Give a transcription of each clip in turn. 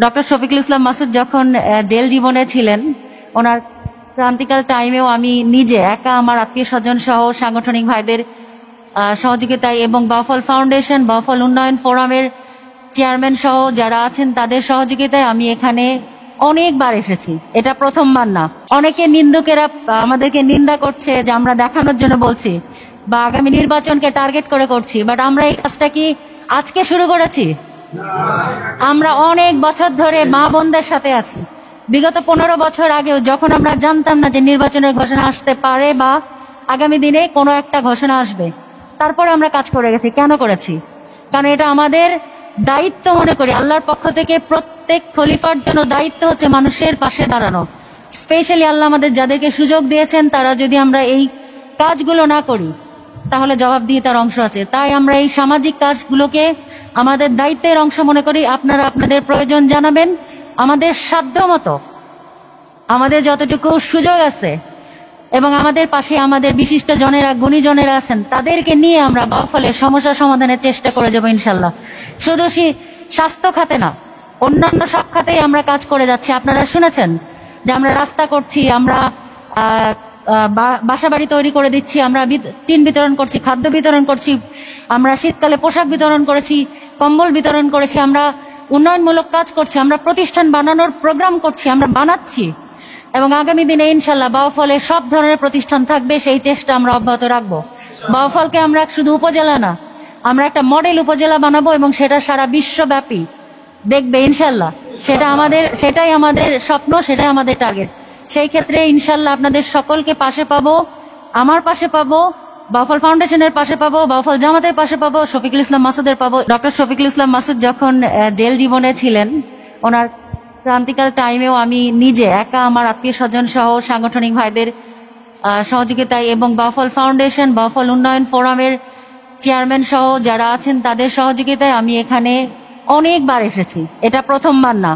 Doctor Shafiqul Islam Masud যখন jail জীবনে ছিলেন, ওনার ক্রান্তিকাল টাইমেও আমি নিজে একা আমার আত্মীয় স্বজন সহ সাংগঠনিক ভাইদের সহযোগিতায় এবং বাউফল ফাউন্ডেশন, বাউফল উন্নয়ন ফোরামের চেয়ারম্যান সহ যারা আছেন তাদের সহযোগিতায় আমি এখানে অনেকবার এসেছি। এটা প্রথমবার না। অনেকে নিন্দুকেরা আমাদেরকে নিন্দা করছে যে আমরা দেখানোর জন্য বলছি বা আগামী নির্বাচনকে টার্গেট করে করছি, বাট আমরা এই কাজটা কি আজকে শুরু করেছি? আমরা অনেক বছর ধরে মা বোনদের সাথে আছি। বিগত 15 বছর আগেও যখন আমরা জানতাম না যে নির্বাচনের ঘোষণা আসতে পারে বা আগামী দিনে কোনো একটা ঘোষণা আসবে, তারপরে আমরা কাজ করে গেছি। কেন করেছি? কারণ এটা আমাদের দায়িত্ব মনে করি। আল্লাহর পক্ষ থেকে প্রত্যেক খলিফার জন্য দায়িত্ব হচ্ছে মানুষের পাশে দাঁড়ানো। স্পেশালি আল্লাহ আমাদের যাদেরকে সুযোগ দিয়েছেন, তারা যদি আমরা এই কাজগুলো না করি তাহলে জবাবদিহিতার অংশ আছে। তাই আমরা এই সামাজিক কাজগুলোকে আমাদের দায়িত্বের অংশ মনে করি। আপনারা আপনাদের প্রয়োজন জানাবেন, আমাদের সাধ্য মতো আমাদের যতটুকু সুযোগ আছে এবং আমাদের পাশে আমাদের বিশিষ্ট জনেরা, গুণীজনেরা আছেন, তাদেরকে নিয়ে আমরা বাউফলের সমস্যা সমাধানের চেষ্টা করে যাবো ইনশাল্লাহ। শুধু স্বাস্থ্য খাতে না, অন্যান্য সব খাতেই আমরা কাজ করে যাচ্ছি। আপনারা শুনেছেন যে আমরা রাস্তা করছি, আমরা বাসাবাড়ি তৈরি করে দিচ্ছি, আমরা টিন বিতরণ করছি, খাদ্য বিতরণ করছি, আমরা শীতকালে পোশাক বিতরণ করেছি, কম্বল বিতরণ করেছি, আমরা উন্নয়নমূলক কাজ করছি, আমরা প্রতিষ্ঠান বানানোর প্রোগ্রাম করছি, আমরা বানাচ্ছি এবং আগামী দিনে ইনশাল্লাহ বাউফলে সব ধরনের প্রতিষ্ঠান থাকবে। সেই চেষ্টা আমরা অব্যাহত রাখবো। বাউফলকে আমরা শুধু উপজেলা না, আমরা একটা মডেল উপজেলা বানাবো এবং সেটা সারা বিশ্বব্যাপী দেখবে ইনশাল্লাহ। সেটাই আমাদের স্বপ্ন, সেটাই আমাদের টার্গেট। সেই ক্ষেত্রে ইনশাল্লাহ আপনাদের সকলকে পাশে পাবো, আমার পাশে পাবো, বাউফল ফাউন্ডেশনের পাশে পাবো, বাউফল জামাতের পাশে পাবো, শফিকুল ইসলাম মাসুদের পাবো। ডক্টর শফিকুল ইসলাম মাসুদ যখন জেল জীবনে ছিলেন, ওনার ক্রান্তিকাল টাইমেও আমি নিজে একা আমার আত্মীয় স্বজন সহ সাংগঠনিক ভাইদের সহযোগিতায় এবং বাউফল ফাউন্ডেশন, বাউফল উন্নয়ন ফোরামের চেয়ারম্যান সহ যারা আছেন তাদের সহযোগিতায় আমি এখানে অনেকবার এসেছি। এটা প্রথমবার না।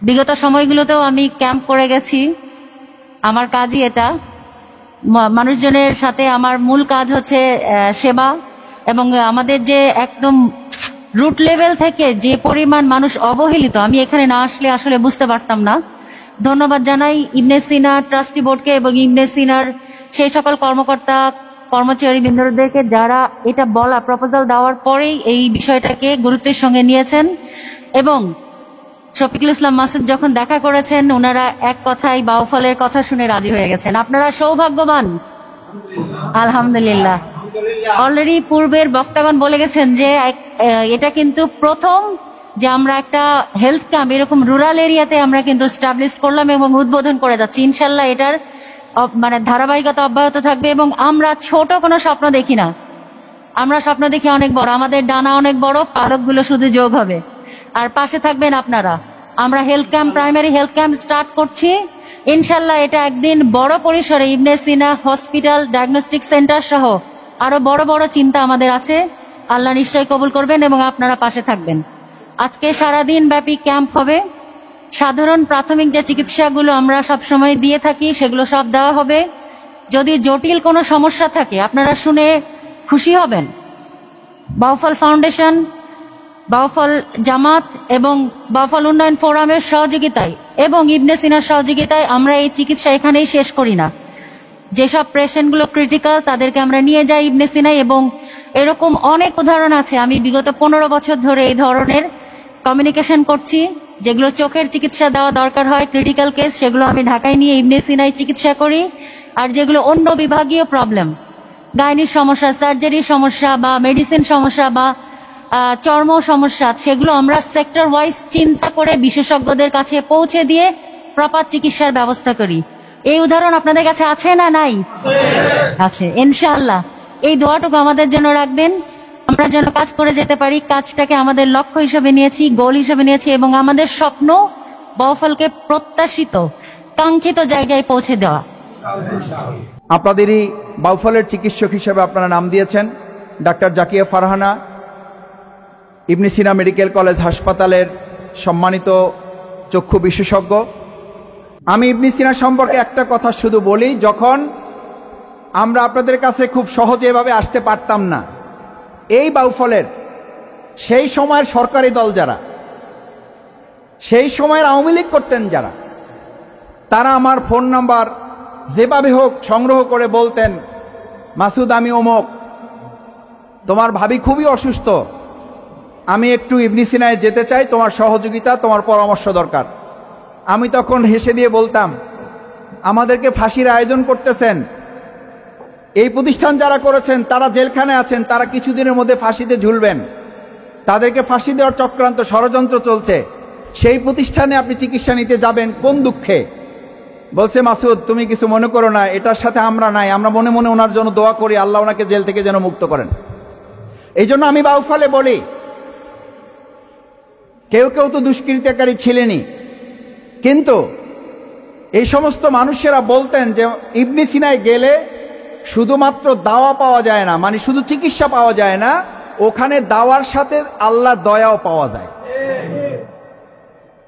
বিগত সময়গুলোতেও আমি ক্যাম্প করে গেছি। আমার কাজই এটা। মানুষজনের সাথে আমার মূল কাজ হচ্ছে সেবা এবং আমাদের যে একদম রুট লেভেল থেকে যে পরিমাণ মানুষ অবহেলিত, আমি এখানে না আসলে আসলে বুঝতে পারতাম না। ধন্যবাদ জানাই ইবনে সিনা ট্রাস্টি বোর্ডকে এবং ইবনে সিনার সেই সকল কর্মকর্তা কর্মচারী বৃন্দদেরকে যারা এটা বলা প্রপোজাল দেওয়ার পরেই এই বিষয়টাকে গুরুত্বের সঙ্গে নিয়েছেন এবং শফিকুল ইসলাম মাসুদ যখন দেখা করেছেন, ওনারা এক কথাই বাউফলের কথা শুনে রাজি হয়ে গেছেন। আপনারা সৌভাগ্যবান, আলহামদুলিল্লাহ। অলরেডি পূর্বের বক্তাগণ বলে গেছেন যে এটা কিন্তু প্রথম যে আমরা একটা হেলথ ক্যাম্প এরকম রুরাল এরিয়াতে আমরা কিন্তু স্টাবলিশ করলাম এবং উদ্বোধন করে যাচ্ছি। ইনশাল্লাহ এটার ধারাবাহিকতা অব্যাহত থাকবে এবং আমরা ছোট কোনো স্বপ্ন দেখি না, আমরা স্বপ্ন দেখি অনেক বড়। আমাদের ডানা অনেক বড়, পালকগুলো শুধু যোগ হবে। আর পাশে থাকবেন আপনারা। আমরা health camp, primary health camp start করছি ইনশাল্লাহ। এটা একদিন বড় পরিসরে ইবনে সিনা হসপিটাল, ডায়াগনস্টিক সেন্টার সহ আরো বড় বড় চিন্তা আমাদের আছে। আল্লাহ নিশ্চয়ই কবুল করবেন এবং আপনারা পাশে থাকবেন। আজকে সারাদিন ব্যাপী ক্যাম্প হবে। সাধারণ প্রাথমিক যে চিকিৎসাগুলো আমরা সবসময় দিয়ে থাকি সেগুলো সব দেওয়া হবে। যদি জটিল কোনো সমস্যা থাকে আপনারা শুনে খুশি হবেন। বাউফল ফাউন্ডেশন, বাউফল জামাত এবং বাউফল উন্নয়ন ফোরামের সহযোগিতায় এবং ইবনে সিনার সহযোগিতায় আমরা এই চিকিৎসা এখানেই শেষ করি না। যেসব পেশেন্টগুলো ক্রিটিক্যাল তাদেরকে আমরা নিয়ে যাই ইবনে সিনায় এবং এরকম অনেক উদাহরণ আছে। আমি বিগত 15 বছর ধরে এই ধরনের কমিউনিকেশন করছি। যেগুলো চোখের চিকিৎসা দেওয়া দরকার হয়, ক্রিটিক্যাল কেস, সেগুলো আমি ঢাকায় নিয়ে ইবনে সিনায় চিকিৎসা করি। আর যেগুলো অন্য বিভাগীয় প্রবলেম, গাইনির সমস্যা, সার্জারির সমস্যা বা মেডিসিন সমস্যা বা চর্ম সমস্যা, সেগুলো আমরা সেক্টর ওয়াইজ চিন্তা করে বিশেষজ্ঞদের কাছে পৌঁছে দিয়ে প্রপার চিকিৎসার ব্যবস্থা করি। এই উদাহরণ আপনাদের কাছে আছে না নাই? আছে। ইনশাআল্লাহ এই দোয়াটুকু আমাদের জন্য রাখবেন, আমরা যেন কাজ করে যেতে পারি। কাজটাকে আমাদের লক্ষ্য হিসেবে নিয়েছি, গোল হিসেবে নিয়েছি এবং আমাদের স্বপ্ন বাউফলকে প্রত্যাশিত কাঙ্ক্ষিত জায়গায় পৌঁছে দেওয়া। আপনাদেরই বাউফলের চিকিৎসক হিসেবে আপনারা নাম দিয়েছেন ডাক্তার জাকিয়া ফারহানা, ইবনে সিনা মেডিকেল কলেজ হাসপাতালের সম্মানিত চক্ষু বিশেষজ্ঞ। আমি ইবনে সিনা সম্পর্কে একটা কথা শুধু বলি, যখন আমরা আপনাদের কাছে খুব সহজে এভাবে আসতে পারতাম না, এই বাউফলের সেই সময়ের সরকারি দল যারা সেই সময়ের আওয়ামী লীগ করতেন যারা, তারা আমার ফোন নাম্বার যেভাবে হোক সংগ্রহ করে বলতেন, মাসুদ আমি অমুক, তোমার ভাবি খুবই অসুস্থ, আমি একটু ইবনে সিনায় যেতে চাই, তোমার সহযোগিতা, তোমার পরামর্শ দরকার। আমি তখন হেসে দিয়ে বলতাম, আমাদেরকে ফাঁসির আয়োজন করতেছেন, এই প্রতিষ্ঠান যারা করেছেন তারা জেলখানে আছেন, তারা কিছুদিনের মধ্যে ফাঁসিতে ঝুলবেন, তাদেরকে ফাঁসি দেওয়ার চক্রান্ত ষড়যন্ত্র চলছে, সেই প্রতিষ্ঠানে আপনি চিকিৎসা নিতে যাবেন কোন দুঃখে? বলছে, মাসুদ তুমি কিছু মনে করো না, এটার সাথে আমরা নাই, আমরা মনে মনে ওনার জন্য দোয়া করি আল্লাহ ওনাকে জেল থেকে যেন মুক্ত করেন। এই জন্য আমি বাউফলে বলি, কেউ কেউ তো দুষ্কৃতিকারী ছিলেনই, কিন্তু এই সমস্ত মানুষেরা বলতেন যে ইবনে সিনায় গেলে শুধুমাত্র দাওয়া পাওয়া যায় না, মানে শুধু চিকিৎসা পাওয়া যায় না, ওখানে দাওয়ার সাথে আল্লাহর দয়াও পাওয়া যায়।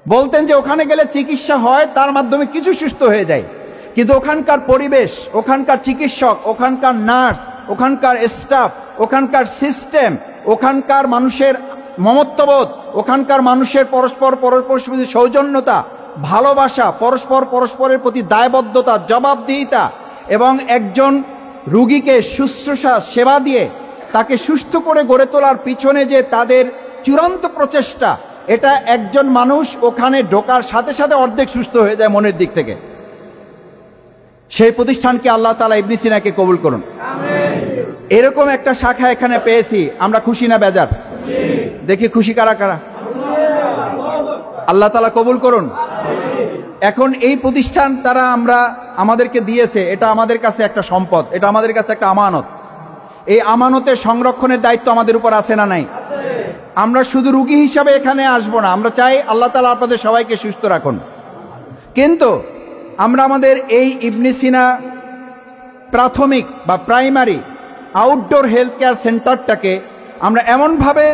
বলতেন যে ওখানে গেলে চিকিৎসা হয়, তার মাধ্যমে কিছু সুস্থ হয়ে যায়, কিন্তু ওখানকার পরিবেশ, ওখানকার চিকিৎসক, ওখানকার নার্স, ওখানকার স্টাফ, ওখানকার সিস্টেম, ওখানকার মানুষের মমত্ববোধ, ওখানকার মানুষের পরস্পর প্রতি সৌজন্যতা, ভালোবাসা, পরস্পরের প্রতি দায়বদ্ধতা, জবাবদিহিতা, এবং একজন রুগীকে শুশ্রূষা সেবা দিয়ে তাকে সুস্থ করে গড়ে তোলার পিছনে যে তাদের চূড়ান্ত প্রচেষ্টা, এটা একজন মানুষ ওখানে ঢোকার সাথে সাথে অর্ধেক সুস্থ হয়ে যায় মনের দিক থেকে। সেই প্রতিষ্ঠানকে আল্লাহ তাআলা ইবনে সিনাকে কবুল করুন। এরকম একটা শাখা এখানে পেয়েছি, আমরা খুশি না বেজার? দেখি খুশি কারা কারা। আল্লাহ তাআলা কবুল করুন। এখন এই প্রতিষ্ঠান তারা আমাদেরকে দিয়েছে, এটা আমাদের কাছে একটা সম্পদ, এটা আমাদের কাছে একটা আমানত। এই আমানতের সংরক্ষণের দায়িত্ব আমাদের উপর আছে না নাই? আমরা শুধু রুগী হিসাবে এখানে আসবো না, আমরা চাই আল্লাহ তাআলা আপনাদের সবাইকে সুস্থ রাখুন, কিন্তু আমরা আমাদের এই ইবনে সিনা প্রাথমিক বা প্রাইমারি আউটডোর হেলথ কেয়ার সেন্টারটাকে আমরা এমনভাবে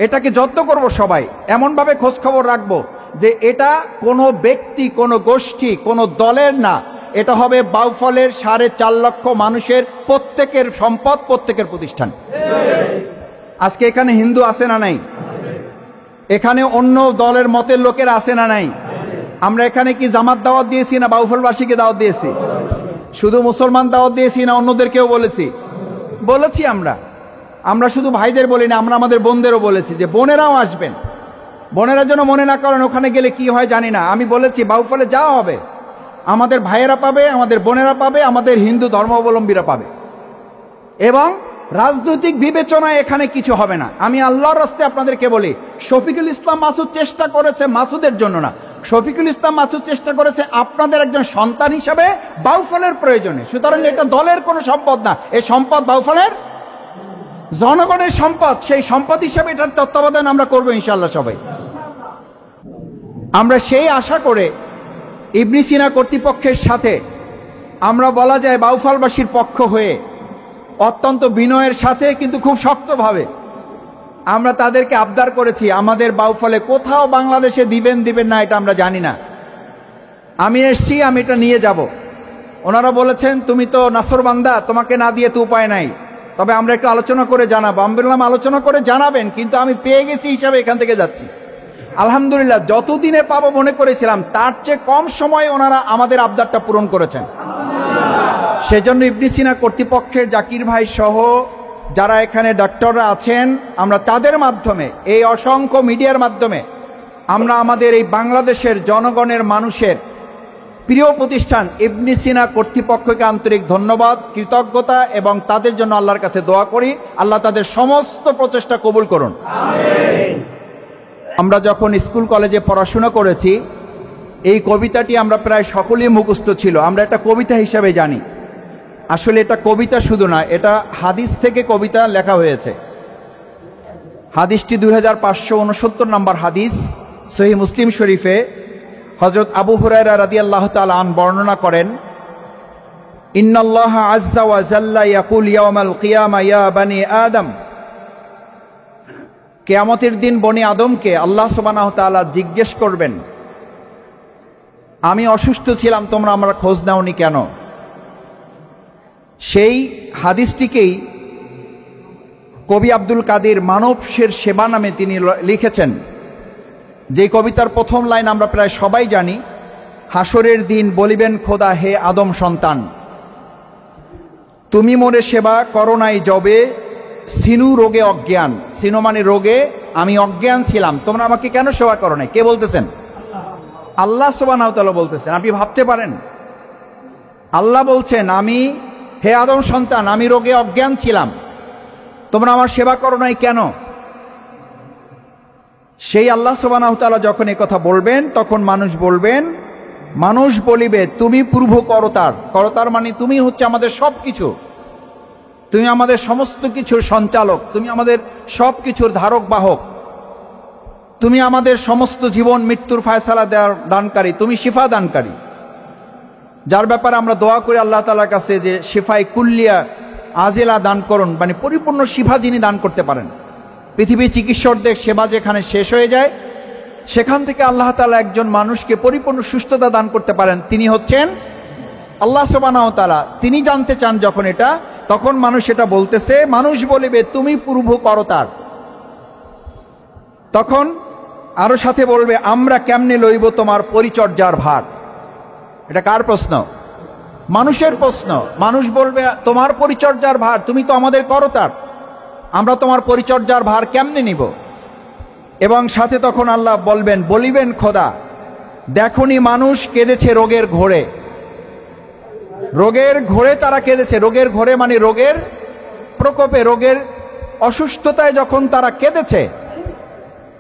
এটাকে যত্ন করব, সবাই এমনভাবে খোঁজখবর রাখবো যে এটা কোনো ব্যক্তি, কোনো গোষ্ঠী, কোনো দলের না, এটা হবে বাউফলের 4.5 লক্ষ মানুষের প্রত্যেকের সম্পদ, প্রত্যেকের প্রতিষ্ঠান। আজকে এখানে হিন্দু আছে না নাই? এখানে অন্য দলের মতের লোকের আছে না নাই? আমরা এখানে কি জামাত দাওয়াত দিয়েছি না বাউফলবাসীকে দাওয়াত দিয়েছি? শুধু মুসলমান দাওয়াত দিয়েছি না অন্যদেরকেও বলেছি? আমরা শুধু ভাইদের বলি না, আমরা আমাদের বোনদেরও বলেছি যে বোনেরাও আসবেন। বোনেরা যেন মনে না করেন ওখানে গেলে কি হয় জানি না। আমি বলেছি বাউফলে যাওয়া হবে, আমাদের ভাইয়েরা পাবে, আমাদের বোনেরা পাবে, আমাদের হিন্দু ধর্মাবলম্বীরা পাবে, এবং রাজনৈতিক বিবেচনায় এখানে কিছু হবে না। আমি আল্লাহর রাস্তে আপনাদেরকে বলি, শফিকুল ইসলাম মাসুদ চেষ্টা করেছে মাসুদের জন্য না, শফিকুল ইসলাম মাসুদ চেষ্টা করেছে আপনাদের একজন সন্তান হিসাবে বাউফলের প্রয়োজনে। সুতরাং এটা দলের কোনো সম্পদ না, এই সম্পদ বাউফলের জনগণের সম্পদ। সেই সম্পদ হিসাবে এটার তত্ত্বাবধান আমরা করবো ইনশাআল্লাহ সবাই। আমরা সেই আশা করে ইবনে সিনা কর্তৃপক্ষের সাথে আমরা বলা যায় বাউফলবাসীর পক্ষ হয়ে অত্যন্ত বিনয়ের সাথে কিন্তু খুব শক্তভাবে আমরা তাদেরকে আবদার করেছি, আমাদের বাউফলে কোথাও বাংলাদেশে দিবেন না এটা আমরা জানি না, আমি এসছি, আমি এটা নিয়ে যাব। ওনারা বলেছেন তুমি তো নাসরবান্দা, তোমাকে না দিয়ে তো উপায় নাই, তবে আমরা একটু আলোচনা করে জানাবো। আমি বললাম আলোচনা করে জানাবেন, কিন্তু আমি পেয়ে গেছি হিসাবে এখান থেকে যাচ্ছি। আলহামদুলিল্লাহ, যতদিনে পাবো মনে করেছিলাম তার চেয়ে কম সময়ে ওনারা আমাদের আবদারটা পূরণ করেছেন। সেজন্য ইবনে সিনা কর্তৃপক্ষের জাকির ভাই সহ যারা এখানে ডাক্তাররা আছেন, আমরা তাদের মাধ্যমে, এই অসংখ্য মিডিয়ার মাধ্যমে আমরা আমাদের এই বাংলাদেশের জনগণের মানুষের প্রিয় প্রতিষ্ঠান ইবনে সিনা কর্তৃপক্ষকে আন্তরিক ধন্যবাদ, কৃতজ্ঞতা এবং তাদের জন্য আল্লাহর কাছে দোয়া করি, আল্লাহ তাদের সমস্ত প্রচেষ্টা কবুল করুন। আমরা যখন স্কুল কলেজে পড়াশোনা করেছি, এই কবিতাটি আমরা প্রায় সকলেই মুখস্থ ছিল, আমরা একটা কবিতা হিসাবে জানি। আসলে এটা কবিতা শুধু না, এটা হাদিস থেকে কবিতা লেখা হয়েছে। হাদিসটি 2569 নম্বর হাদিস, সহিহ মুসলিম শরীফে হযরত আবু হুরায়রা রাদিয়াল্লাহু তাআলা আন বর্ণনা করেন, ইন্নাল্লাহা আযজা ওয়া জাল্লা ইয়াকুল ইয়াওমাল কিয়ামা ইয়া বানি আদম, কিয়ামতের দিন বনি আদমকে আল্লাহ সুবহানাহু ওয়া তাআলা জিজ্ঞেস করবেন, আমি অসুস্থ ছিলাম, তোমরা আমার খোঁজ নাওনি কেন? সেই হাদিসটিকেই কবি আব্দুল কাদের মানব সেবা নামে তিনি লিখেছেন যে কবিতার প্রথম লাইন আমরা প্রায় সবাই জানি, হাসরের দিন বলিবেন খোদা হে আদম সন্তান, তুমি মোরে সেবা করো নাই যবে, সিনু রোগে অজ্ঞান। সিনু মানে রোগে, আমি অজ্ঞান ছিলাম, তোমরা আমাকে কেন সেবা করো নাই? কে বলতেছেন? আল্লাহ সুবহানাহু ওয়া তাআলা বলতেছেন। আপনি ভাবতে পারেন, আল্লাহ বলছেন, আমি হে আদম সন্তান, আমি রোগে অজ্ঞান ছিলাম, তোমরা আমার সেবা করো নাই কেন? সেই আল্লাহ সুবহানাহু ওয়া তাআলা যখন এই কথা বলবেন, তখন মানুষ বলিবে তুমি পূর্ব করতার। করতার মানে তুমি হচ্ছে আমাদের সব কিছু, তুমি আমাদের সমস্ত কিছুর সঞ্চালক, তুমি আমাদের সব কিছুর ধারক বাহক, তুমি আমাদের সমস্ত জীবন মৃত্যুর ফায়সালা দেওয়ার দানকারী, তুমি শিফা দানকারী, যার ব্যাপারে আমরা দোয়া করি আল্লাহ তাআলার কাছে যে শিফায়ে কুল্লিয়া আজিলা দান করুন, মানে পরিপূর্ণ শিফা যিনি দান করতে পারেন। পৃথিবীর চিকিৎসকদের সেবা যেখানে শেষ হয়ে যায়, সেখান থেকে আল্লাহ তাআলা একজন মানুষকে পরিপূর্ণ সুস্থতা দান করতে পারেন, তিনি হচ্ছেন আল্লাহ সুবহানাহু ওয়া তাআলা। তিনি জানতে চান যখন এটা, তখন মানুষ এটা বলতেছে, মানুষ বলিবে তুমি পূর্ব করতার। তখন আরো সাথে বলবে, আমরা কেমনে লইব তোমার পরিচর্যার ভার। এটা কার প্রশ্ন? মানুষের প্রশ্ন। মানুষ বলবে, তোমার পরিচর্যার ভার, তুমি তো আমাদের করতার, আমরা তোমার পরিচর্যার ভার কেমনে নিব? এবং সাথে তখন আল্লাহ বলিবেন খোদা, দেখনি মানুষ কেঁদেছে রোগের ঘোরে। রোগের ঘোরে তারা কেঁদেছে, রোগের ঘোরে মানে রোগের প্রকোপে, রোগের অসুস্থতায় যখন তারা কেঁদেছে,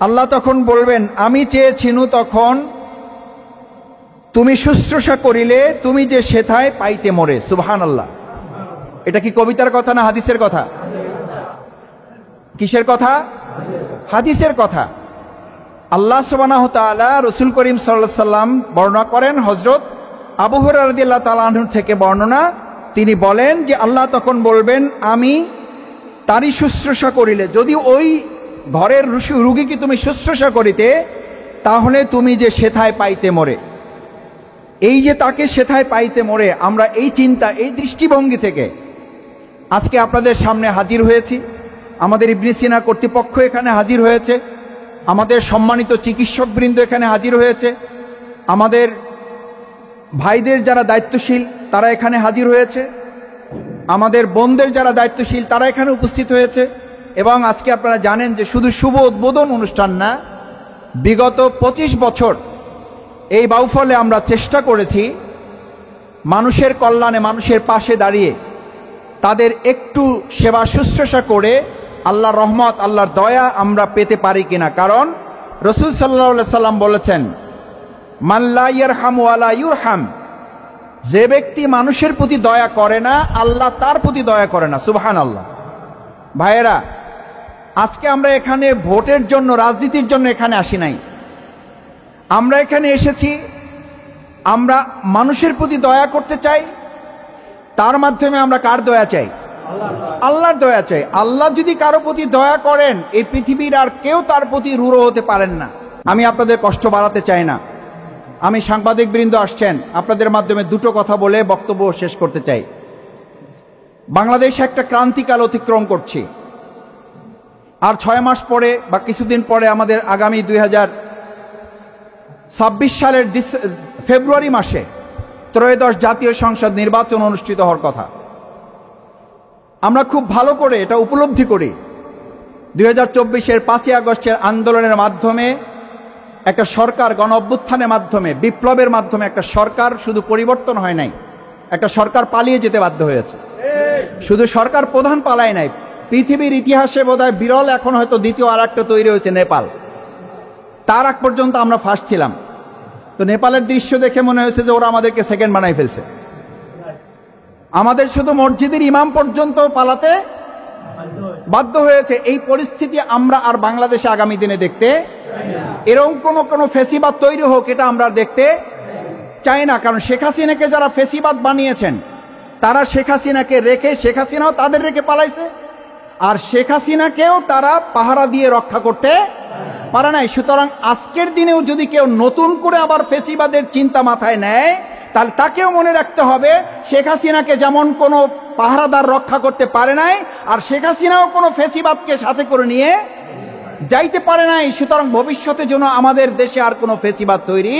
আল্লাহ তখন বলবেন, আমি চেয়েছিনু তখন তুমি শুশ্রূষা করিলে, তুমি যে সেথায় পাইতে মোরে। সুবহানাল্লাহ। এটা কি কবিতার কথা না হাদিসের কথা? কিসের কথা? হাদিসের কথা। আল্লাহ সুবহানাহু ওয়া তাআলা, রাসূল করিম সাল্লাল্লাহু আলাইহি সাল্লাম বর্ণনা করেন, হযরত আবু হুরায়রা রাদিয়াল্লাহু তাআলা আনহু থেকে বর্ণনা, তিনি বলেন যে আল্লাহ তখন বলবেন, আমি তারই শুশ্রূষা করিলে, যদি ওই ঘরের রোগীকে তুমি শুশ্রূষা করিতে, তাহলে তুমি যে সেথায় পাইতে মোরে। এই যে তাকে সেথায় পাইতে মোরে, আমরা এই চিন্তা, এই দৃষ্টিভঙ্গি থেকে আজকে আপনাদের সামনে হাজির হয়েছি। আমাদের ইবনে সিনা কর্তৃপক্ষ এখানে হাজির হয়েছে, আমাদের সম্মানিত চিকিৎসকবৃন্দ এখানে হাজির হয়েছে, আমাদের ভাইদের যারা দায়িত্বশীল তারা এখানে হাজির হয়েছে, আমাদের বোনদের যারা দায়িত্বশীল তারা এখানে উপস্থিত হয়েছে। এবং আজকে আপনারা জানেন যে শুধু শুভ উদ্বোধন অনুষ্ঠান না, বিগত 25 বছর এই বাউফলে আমরা চেষ্টা করেছি মানুষের কল্যাণে, মানুষের পাশে দাঁড়িয়ে তাদের একটু সেবা শুশ্রূষা করে আল্লাহর রহমত, আল্লাহর দয়া আমরা পেতে পারি কিনা। কারণ রাসূল সাল্লাল্লাহু আলাইহি সাল্লাম বলেছেন, মান লা ইয়ারহামু ওয়ালা ইউরহাম, যে ব্যক্তি মানুষের প্রতি দয়া করে না, আল্লাহ তার প্রতি দয়া করে না। সুবহানাল্লাহ। ভাইয়েরা, আজকে আমরা এখানে ভোটের জন্য, রাজনীতির জন্য এখানে আসি নাই। আমরা এখানে এসেছি, আমরা মানুষের প্রতি দয়া করতে চাই, তার মাধ্যমে আমরা কার দয়া চাই? আল্লাহর দয়া চাই। আল্লাহ যদি কারো প্রতি দয়া করেন, এই পৃথিবীর আর কেউ তার প্রতি রূঢ় হতে পারেন না। আমি আপনাদের কষ্ট বাড়াতে চাই না। আমি সাংবাদিক বৃন্দ আসছেন, আপনাদের মাধ্যমে দুটো কথা বলে বক্তব্য শেষ করতে চাই। বাংলাদেশ একটা ক্রান্তিকাল অতিক্রম করছি। আর 6 মাস পরে বা কিছুদিন পরে আমাদের আগামী 2026 সালের ফেব্রুয়ারি মাসে ত্রয়োদশ জাতীয় সংসদ নির্বাচন অনুষ্ঠিত হওয়ার কথা। আমরা খুব ভালো করে এটা উপলব্ধি করি, 2024-এর 5ই আগস্টের আন্দোলনের মাধ্যমে একটা সরকার, গণ অভ্যুত্থানের মাধ্যমে, বিপ্লবের মাধ্যমে একটা সরকার শুধু পরিবর্তন হয় নাই, একটা সরকার পালিয়ে যেতে বাধ্য হয়েছে। শুধু সরকার প্রধান পালায় নাই, পৃথিবীর ইতিহাসে বোধহয় বিরল, এখন হয়তো দ্বিতীয় আর একটা তৈরি হয়েছে নেপাল। তার আগ পর্যন্ত আমরা ফার্স্ট ছিলাম। তো নেপালের দৃশ্য দেখে মনে হয়েছে যে ওরা আমাদেরকে সেকেন্ড বানাই ফেলছে। আমাদের শুধু মসজিদের ইমাম পর্যন্ত পালাতে বাধ্য হয়েছে। এই পরিস্থিতি আমরা আর বাংলাদেশে আগামী দিনে দেখতে, এরকম কোনো ফেসিবাদ তৈরি হোক, এটা আমরা দেখতে চাই না। কারণ শেখ হাসিনাকে যারা ফেসিবাদ বানিয়েছেন, তারা শেখ হাসিনাকে রেখে, শেখ হাসিনাও তাদের রেখে পালাইছে, আর শেখ হাসিনাকেও তারা পাহারা দিয়ে রক্ষা করতে পারে নাই। সুতরাং আজকের দিনেও যদি কেউ নতুন করে আবার ফেসিবাদের চিন্তা মাথায় নেয়, তাহলে তাকেও মনে রাখতে হবে, শেখ হাসিনাকে যেমন কোনো পাহারাদার রক্ষা করতে পারে নাই, আর শেখ হাসিনাও কোনো ফেসিবাদকে সাথে করে নিয়ে যাইতে পারে নাই, সুতরাং ভবিষ্যতে যেন আমাদের দেশে আর কোনো ফেসিবাদ তৈরি